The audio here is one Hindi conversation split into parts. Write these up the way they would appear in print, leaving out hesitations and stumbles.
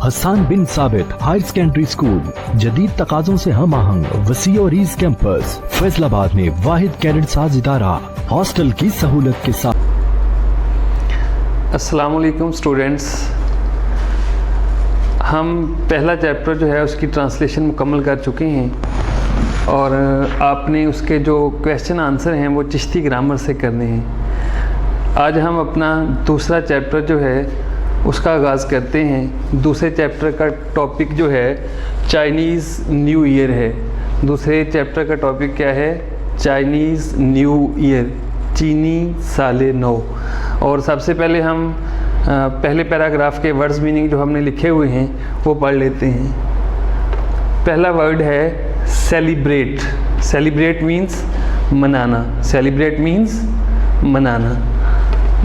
हसन बिन साबित हायर सेकेंडरी स्कूल, जदीद तकाज़ों से हम आहंग वसी और ईज कैंपस, फैसलाबाद में वाहिद कैडेट साज इदारा, हॉस्टल की सहूलत के साथ। अस्सलाम वालेकुम स्टूडेंट्स, हम पहला चैप्टर जो है उसकी ट्रांसलेशन मुकम्मल कर चुके हैं और आपने उसके जो क्वेश्चन आंसर हैं वो चिश्ती ग्रामर से करने हैं। आज हम अपना दूसरा चैप्टर जो है उसका आगाज़ करते हैं। दूसरे चैप्टर का टॉपिक जो है चाइनीज़ न्यू ईयर है। दूसरे चैप्टर का टॉपिक क्या है? चाइनीज़ न्यू ईयर, चीनी साले नौ। और सबसे पहले हम पहले पैराग्राफ के वर्ड्स मीनिंग जो हमने लिखे हुए हैं वो पढ़ लेते हैं। पहला वर्ड है सेलिब्रेट। सेलिब्रेट मीन्स मनाना। सेलिब्रेट मीन्स मनाना।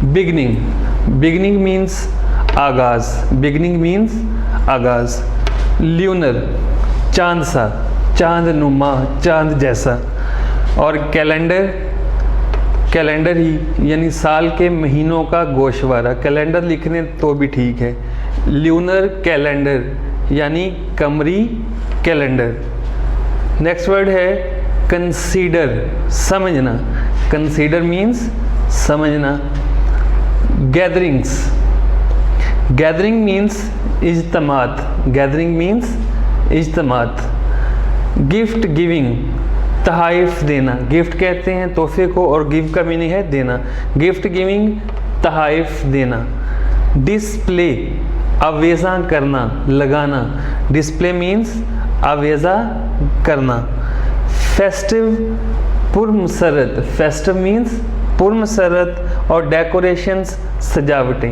बिगनिंग। बिगनिंग मीन्स आगाज़। बिगनिंग मीन्स आगाज़। ल्यूनर, चांद सा, चांद नुमा, चांद जैसा। और कैलेंडर, कैलेंडर ही यानी साल के महीनों का गोशवारा। कैलेंडर लिखने तो भी ठीक है। ल्यूनर कैलेंडर यानी कमरी कैलेंडर। नेक्स्ट वर्ड है कंसीडर, समझना। कंसीडर मीन्स समझना। गैदरिंग्स। गैदरिंग मीन्स इज्तमात। गैदरिंग मीन्स इज्तमात। गिफ्ट गिविंग, तहाइफ देना। गिफ्ट कहते हैं तोहफे को और गिव का मीनिंग है देना। गिफ्ट गिविंग, तहाइफ देना। डिस्प्ले, आवेज़ा करना, लगाना। डिस्प्ले मीन्स आवेज़ा करना। फेस्टिव, पुरमसरत। फेस्टिव मीन्स पुरमसरत। और डेकोरेशंस, सजावटें।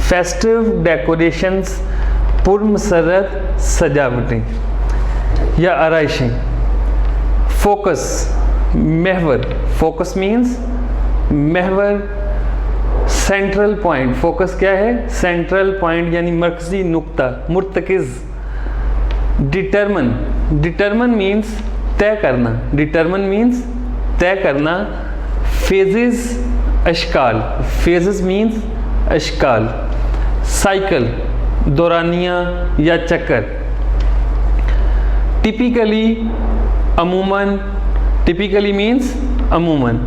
फेस्टिव, डेकोरेशंस, पुरमसरत, सजावटें या आराइशें। फोकस, महवर। फोकस मीन्स महवर, सेंट्रल पॉइंट। फोकस क्या है? सेंट्रल पॉइंट यानी मरकजी नुक्ता, मुर्तकिज़। डिटरमन। डिटरमन मीन्स तय करना। डिटरमन मीन्स तय करना। फेजेस, अशकाल। फेजेस मीन्स अशकाल। साइकिल, दौरानिया या चक्कर। टिपिकली, अमूमन। टिपिकली मीन्स अमूमन।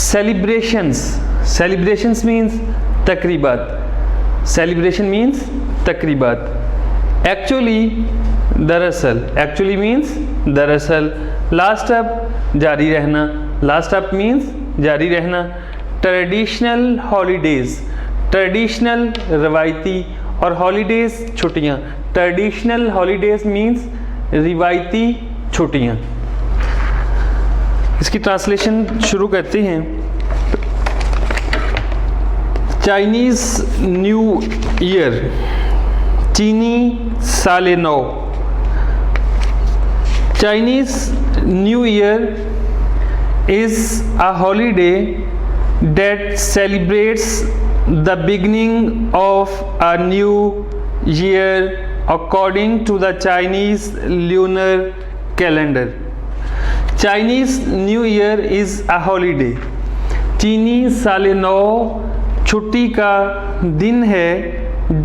सेलिब्रेशंस। सेलिब्रेशंस मीन्स तकरीबात। सेलिब्रेशन मीन्स तकरीबात। एक्चुअली, दरअसल। एक्चुअली मीन्स दरअसल। लास्ट अप, जारी रहना। लास्ट अप मीन्स जारी रहना। Traditional holidays. ट्रेडिशनल रवायती और हॉलीडेज छुट्टियाँ। ट्रेडिशनल हॉलीडेज मीन्स रिवायती छुट्टियाँ। इसकी ट्रांसलेशन शुरू करते हैं। चाइनीज़ न्यू ईयर, चीनी साले नौ। Chinese new year is a holiday that celebrates the beginning of a new year according to the Chinese lunar calendar. Chinese New Year is a holiday. चीनी साले नौ छुट्टी का दिन है।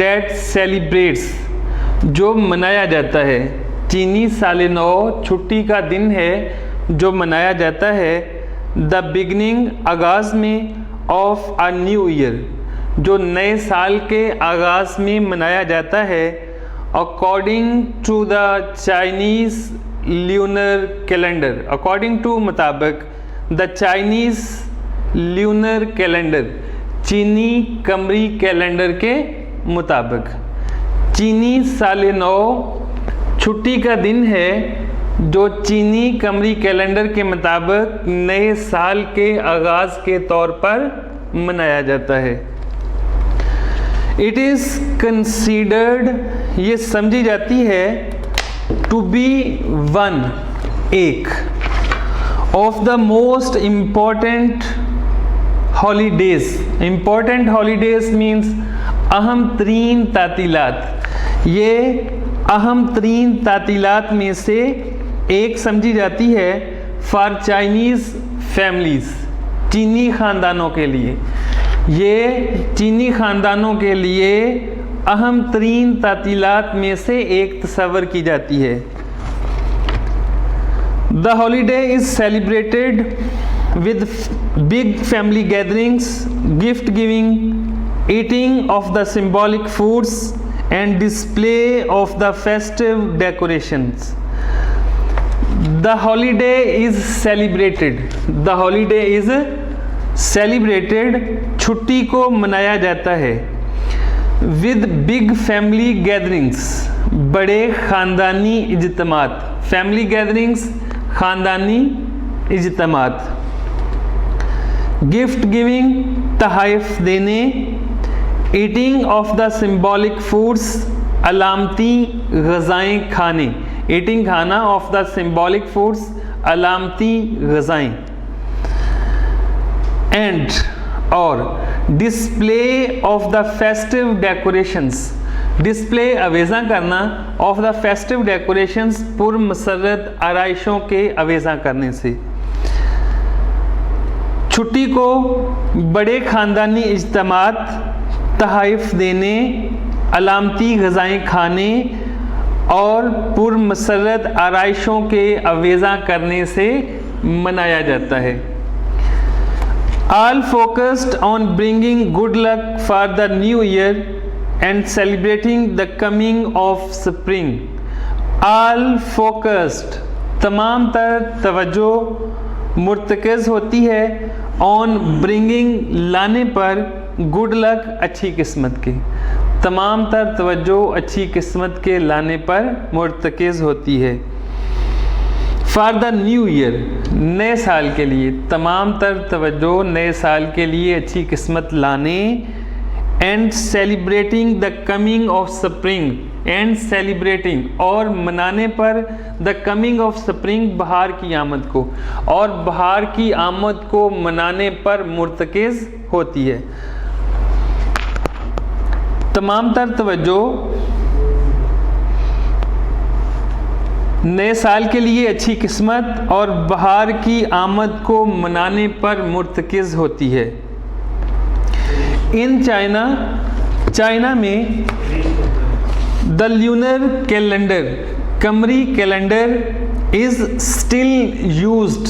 that celebrates, जो मनाया जाता है। चीनी साले नौ छुट्टी का दिन है जो मनाया जाता है। द बिगनिंग, आगाज़ में। ऑफ अ न्यू ईयर, जो नए साल के आगाज़ में मनाया जाता है। According to the Chinese lunar calendar. According to मुताबिक, द चाइनीज़ ल्यूनर कैलेंडर, चीनी कमरी कैलेंडर के मुताबिक। चीनी साले नौ छुट्टी का दिन है जो चीनी कमरी कैलेंडर के मुताबिक नए साल के आगाज़ के तौर पर मनाया जाता है। इट इज़ कंसीडर्ड, ये समझी जाती है, टू बी वन, एक, of the most important holidays. Important holidays means अहम तरीन तातीलात। ये अहम तरीन तातीलात में से एक समझी जाती है फॉर चाइनीज़ फैमिलीज़, चीनी ख़ानदानों के लिए। ये चीनी ख़ानदानों के लिए अहम तरीन तातीलात में से एक तस्वर की जाती है। The holiday is celebrated with big family gatherings, gift giving, eating of the symbolic foods and display of the festive decorations. The holiday is celebrated. The holiday is celebrated. छुट्टी को मनाया जाता है। With big family gatherings. बड़े ख़ानदानी इज्तिमात। Family gatherings ख़ानदानी इज्तिमात। Gift giving तोहफ़े देने। Eating of the symbolic foods अलामती ग़ज़ाएँ खाने। ईटिंग खाना ऑफ द सिंबॉलिक फूड्स अलामती ग़ज़ाएँ। एंड और display of the festive decorations. Display अवेज़ा करना ऑफ द फेस्टिव डेकोरेशंस पुरमसरत आराइशों के अवेज़ा करने से। छुट्टी को बड़े ख़ानदानी इज्तिमात, तोहफ़े देने, अलामती ग़ज़ाएँ खाने और पुरमसरत आराइशों के अवेज़ा करने से मनाया जाता है। All focused on bringing good luck for the new year and celebrating the coming of spring. All focused तमाम तर तवज्जो मुर्तकज़ होती है on bringing लाने पर good luck अच्छी किस्मत के। तमाम तर तवज्जो अच्छी किस्मत के लाने पर मुर्तकज़ होती है। फॉर द न्यू ईयर नए साल के लिए तमाम तर तवज्जो नए साल के लिए अच्छी किस्मत लाने। And celebrating the coming of spring. And celebrating और मनाने पर द कमिंग ऑफ स्प्रिंग बहार की आमद को, और बहार की आमद को मनाने पर मुर्तकज़ होती है। तमाम तर तवज्जो नए साल के लिए अच्छी किस्मत और बहार की आमद को मनाने पर मुर्तकज़ होती है। इन चाइना में द ल्यूनर कैलेंडर कमरी कैलेंडर इज़ स्टिल यूज्ड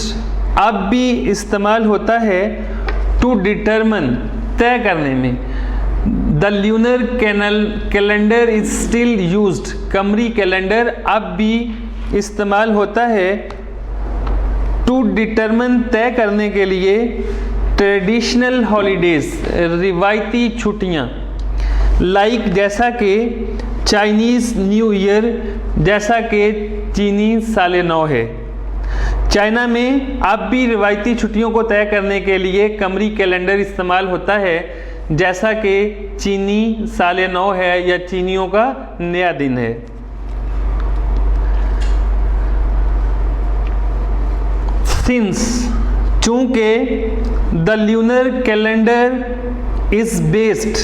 अब भी इस्तेमाल होता है टू डिटरमिन तय करने में। The lunar calendar is still used कमरी कैलेंडर अब भी इस्तेमाल होता है टू डिटरमिन तय करने के लिए ट्रेडिशनल हॉलीडेज रिवायती छुट्टियाँ। लाइक जैसा कि चाइनीज़ न्यू ईयर जैसा कि चीनी साल नौ है। चाइना में अब भी रिवायती छुट्टियों को तय करने के लिए कमरी कैलेंडर इस्तेमाल होता है जैसा कि चीनी साल नौ है या चीनियों का नया दिन है। सिंस चूँकि the lunar calendar is based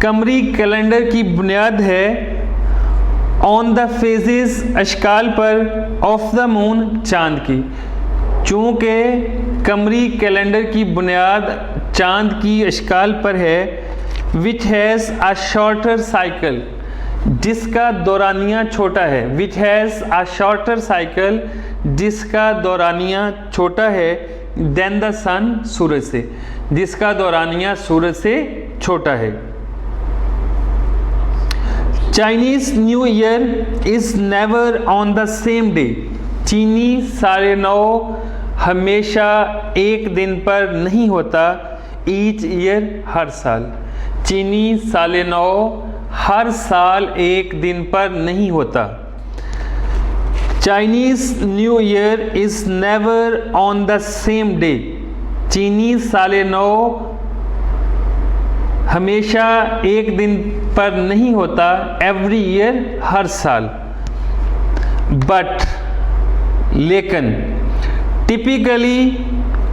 कमरी कैलेंडर की बुनियाद है ऑन द फेजेस अशकाल पर ऑफ द मून चाँद की। चूँकि कमरी कैलेंडर की बुनियाद चाँद की अशकाल पर है which has a shorter cycle जिसका दौरानिया छोटा है। Which has a shorter cycle जिसका दौरानिया छोटा है देन द सन सूरज से, जिसका दौरानिया सूरज से छोटा है। Chinese new year is never on the same day. चीनी साल नौ हमेशा एक दिन पर नहीं होता। ईच ईयर हर साल। चीनी साल नौ हर साल एक दिन पर नहीं होता। Chinese new year is never on the same day. चीनी साल नौ हमेशा एक दिन पर नहीं होता। एवरी ईयर हर साल। बट लेकिन टिपिकली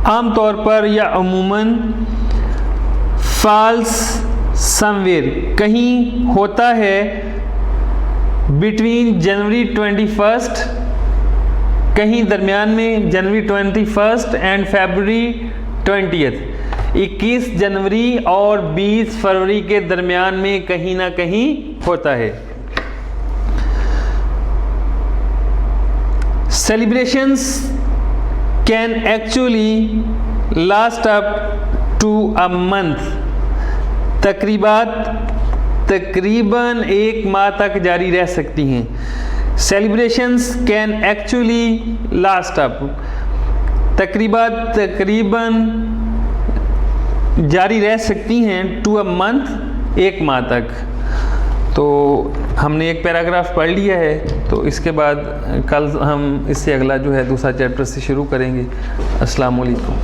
आमतौर पर या अमूमन फॉल्स समवेयर कहीं होता है बिटवीन जनवरी 21 कहीं दरमियान में जनवरी 21 एंड फरवरी 20 21 जनवरी और 20 फरवरी के दरमियान में कहीं ना कहीं होता है। Celebrations can actually last up to a month. तकरीबन एक माह तक जारी रह सकती हैं। Celebrations can actually last up, तकरीबन जारी रह सकती हैं टू अ मंथ, एक माह तक। तो हमने एक पैराग्राफ पढ़ लिया है, तो इसके बाद कल हम इससे अगला जो है दूसरा चैप्टर से शुरू करेंगे। अस्सलाम वालेकुम।